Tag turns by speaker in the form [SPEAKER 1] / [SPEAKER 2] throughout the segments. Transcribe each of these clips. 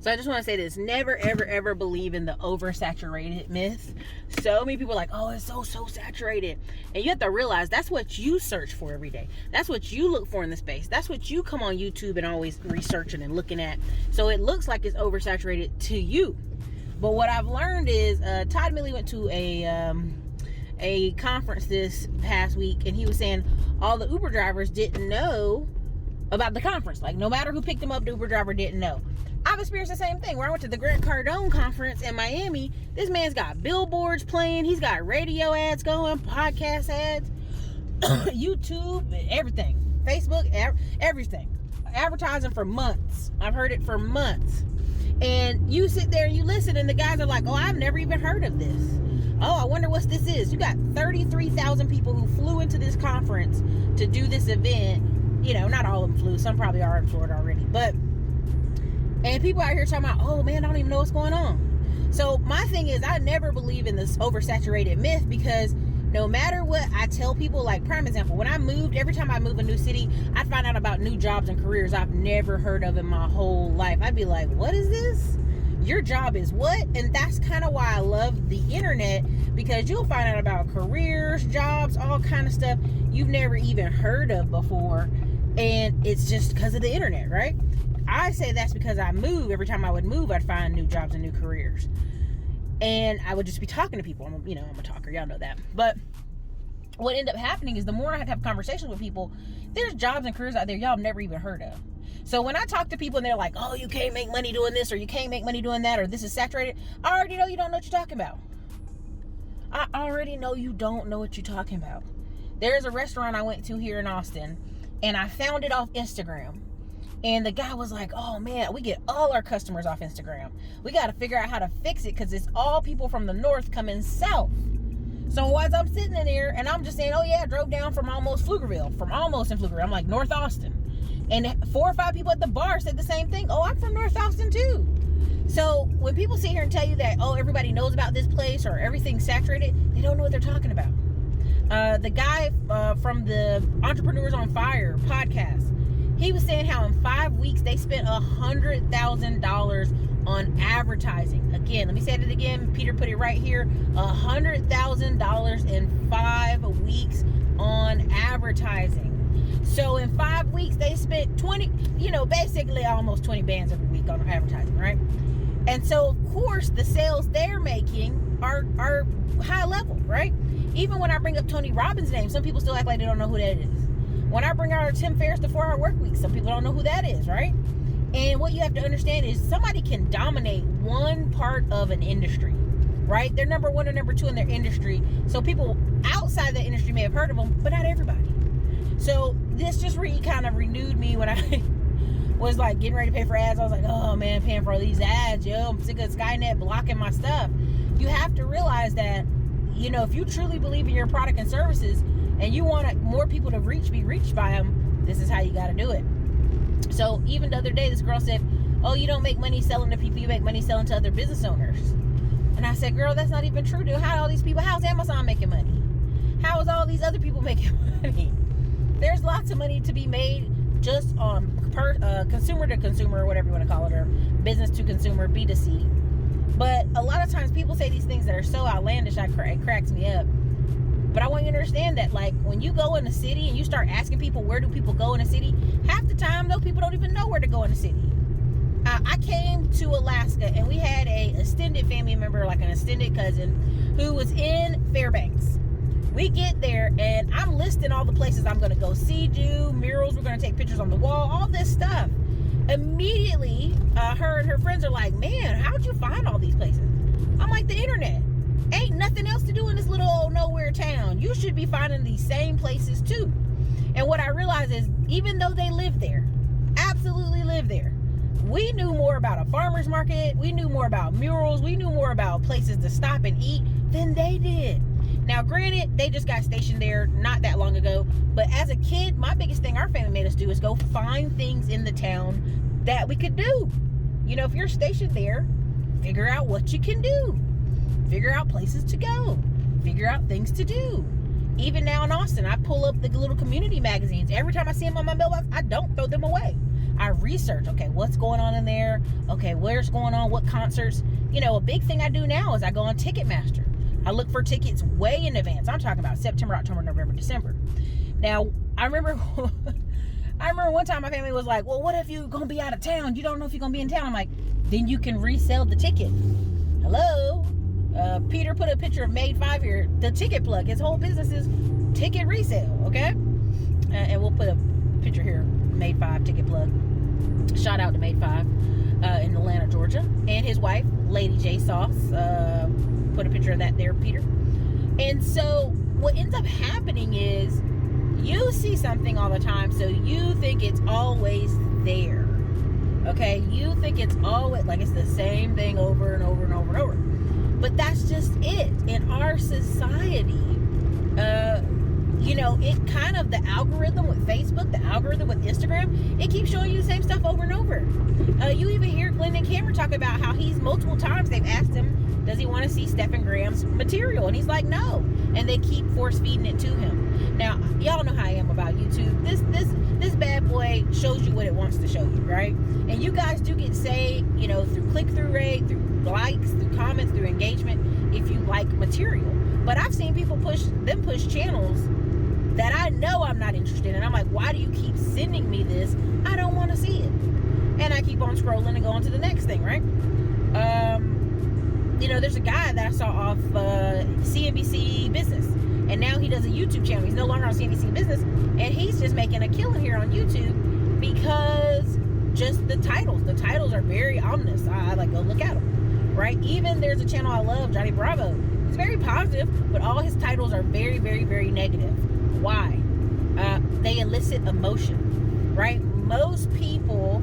[SPEAKER 1] So I just want to say this. Never, ever, ever believe in the oversaturated myth. So many people are like, oh, it's so saturated. And you have to realize that's what you search for every day. That's what you look for in the space. That's what you come on YouTube and always researching and looking at. So it looks like it's oversaturated to you. But what I've learned is Todd Milley went to a conference this past week, and he was saying all the Uber drivers didn't know about the conference. Like, no matter who picked him up, the Uber driver didn't know. I've experienced the same thing. Where I went to the Grant Cardone conference in Miami, this man's got billboards playing, he's got radio ads going, podcast ads, YouTube, everything, Facebook, everything, advertising for months. I've heard it for months. And you sit there and you listen, and the guys are like, oh, I've never even heard of this. Oh, I wonder what this is. You got 33,000 people who flew into this conference to do this event. You know, not all of them flew. Some probably are in Florida already. But, and people out here talking about, oh man, I don't even know what's going on. So my thing is, I never believe in this oversaturated myth, because no matter what I tell people, like prime example, when I moved, every time I move a new city, I find out about new jobs and careers I've never heard of in my whole life. I'd be like, what is this? Your job is what? And that's kind of why I love the internet, because you'll find out about careers, jobs, all kind of stuff you've never even heard of before. And it's just because of the internet, right? I say that's because I move. Every time I would move, I'd find new jobs and new careers. And I would just be talking to people. I'm a talker. Y'all know that. But what ended up happening is the more I had to have conversations with people, there's jobs and careers out there y'all have never even heard of. So when I talk to people and they're like, oh, you can't make money doing this, or you can't make money doing that, or this is saturated, I already know you don't know what you're talking about. I already know you don't know what you're talking about. There's a restaurant I went to here in Austin, and I found it off Instagram. And the guy was like, oh man, we get all our customers off Instagram. We got to figure out how to fix it, because it's all people from the north coming south. So as I'm sitting in there and I'm just saying, oh yeah, I drove down from almost in Pflugerville. I'm like, North Austin. And 4 or 5 people at the bar said the same thing. Oh, I'm from North Austin too. So when people sit here and tell you that, oh, everybody knows about this place or everything's saturated, they don't know what they're talking about. The guy from the Entrepreneurs on Fire podcast, he was saying how in 5 weeks they spent $100,000 on advertising. Again, let me say it again. Peter put it right here. $100,000 in 5 weeks on advertising. So in 5 weeks they spent basically almost 20 bands every week on advertising, right? And so of course the sales they're making are high level, right? Even when I bring up Tony Robbins' name, some people still act like they don't know who that is. When I bring out Tim Ferriss, the 4-Hour Work Week, some people don't know who that is, right? And what you have to understand is somebody can dominate one part of an industry, right? They're number 1 or number 2 in their industry. So people outside the industry may have heard of them, but not everybody. So this just kind of renewed me when I was like getting ready to pay for ads. I was like, oh man, paying for all these ads, yo. I'm sick of Skynet blocking my stuff. You have to realize that, if you truly believe in your product and services and you want more people to be reached by them, this is how you got to do it. So even the other day, this girl said, oh, you don't make money selling to people, you make money selling to other business owners. And I said, girl, that's not even true, dude. How's Amazon making money? How is all these other people making money? There's lots of money to be made just on consumer to consumer, or whatever you want to call it, or business to consumer, B2C. But a lot of times people say these things that are so outlandish, it cracks me up. But I want you to understand that, like, when you go in the city and you start asking people, where do people go in the city? Half the time, those people don't even know where to go in the city. I came to Alaska, and we had a extended family member, like an extended cousin, who was in Fairbanks. We get there, and I'm listing all the places I'm going to go see, murals, we're going to take pictures on the wall, all this stuff. Immediately, her and her friends are like, man, how'd you find all these places? I'm like, the internet. Ain't nothing else to do in this little old nowhere town. You should be finding these same places too. And what I realized is, even though they live there, absolutely live there, we knew more about a farmer's market, we knew more about murals, we knew more about places to stop and eat than they did. Now, granted, they just got stationed there not that long ago, but as a kid, my biggest thing our family made us do is go find things in the town that we could do. If you're stationed there, figure out what you can do. Figure out places to go. Figure out things to do. Even now in Austin, I pull up the little community magazines. Every time I see them on my mailbox, I don't throw them away. I research, okay, what's going on in there? Okay, where's going on? What concerts? You know, a big thing I do now is I go on Ticketmaster. I look for tickets way in advance. I'm talking about September, October, November, December. Now, I remember one time my family was like, well, what if you're going to be out of town? You don't know if you're going to be in town. I'm like, then you can resell the ticket. Hello? Peter put a picture of Made 5 here. The ticket plug. His whole business is ticket resale, okay? And we'll put a picture here, Made 5 ticket plug. Shout out to Made 5 in Atlanta, Georgia. And his wife, Lady J Sauce. Put a picture of that there, Peter. And so what ends up happening is you see something all the time, so you think it's always there. Okay? You think it's always, like it's the same thing over and over and over and over. But that's just it. In our society, you know, it kind of, the algorithm with Facebook, the algorithm with Instagram, it keeps showing you the same stuff over and over. You even hear Glenn and Cameron talk about how he's multiple times, they've asked him, does he want to see Stephen Graham's material? And he's like, no. And they keep force feeding it to him. Now, y'all know how I am about YouTube. This bad boy shows you what it wants to show you, right? And you guys do get say, you know, through click-through rate, through likes, through comments, through engagement, if you like material. But I've seen people push channels that I know I'm not interested in. I'm like, why do you keep sending me this? I don't want to see it. And I keep on scrolling and going to the next thing, right? You know, there's a guy that I saw off CNBC Business, and now he does a YouTube channel. He's no longer on CNBC Business, and he's just making a killing here on YouTube because just the titles are very ominous. I like, go look at them, right? Even there's a channel I love, Johnny Bravo. It's very positive, but all his titles are very, very, very negative. Why? They elicit emotion, right? Most people,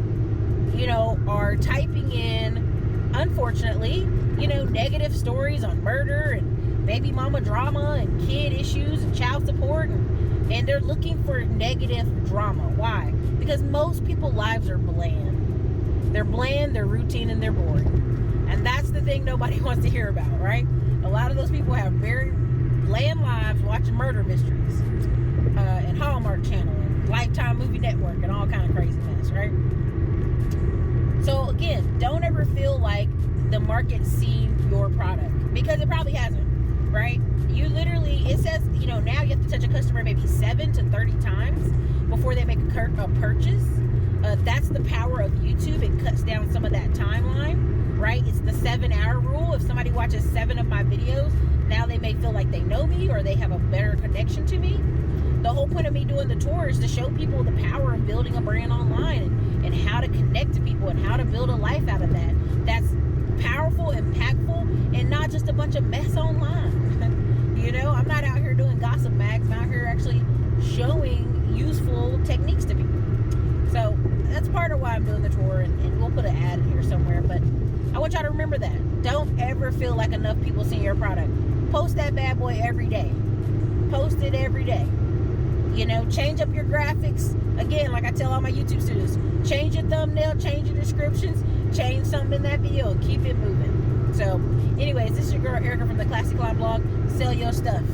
[SPEAKER 1] you know, are typing in, unfortunately, you know, negative stories on murder and baby mama drama and kid issues and child support, and they're looking for negative drama. Why? Because most people's lives are bland. They're bland, they're routine, and they're boring. And that's the thing nobody wants to hear about, right? A lot of those people have very bland lives watching murder mysteries and Hallmark Channel and Lifetime Movie Network and all kind of craziness, right? So again, don't ever feel like the market's seen your product, because it probably hasn't, right? You literally, it says, you know, now you have to touch a customer maybe 7 to 30 times before they make a purchase. That's the power of YouTube. It cuts down some of that timeline, right? It's the 7-hour rule. If somebody watches 7 of my videos, now they may feel like they know me or they have a better connection to me. The whole point of me doing the tour is to show people the power of building a brand online and how to connect to people and how to build a life out of that. That's powerful, impactful, and not just a bunch of mess online. You know, I'm not out here doing gossip mags. I'm out here actually showing useful techniques to people. So that's part of why I'm doing the tour, and we'll put an ad in here somewhere. But I want y'all to remember that. Don't ever feel like enough people see your product. Post that bad boy every day. Post it every day. You know, change up your graphics. Again, like I tell all my YouTube students, change your thumbnail, change your descriptions, change something in that video, and keep it moving. So, anyways, this is your girl Ericka from the Classic Line Blog. Sell your stuff.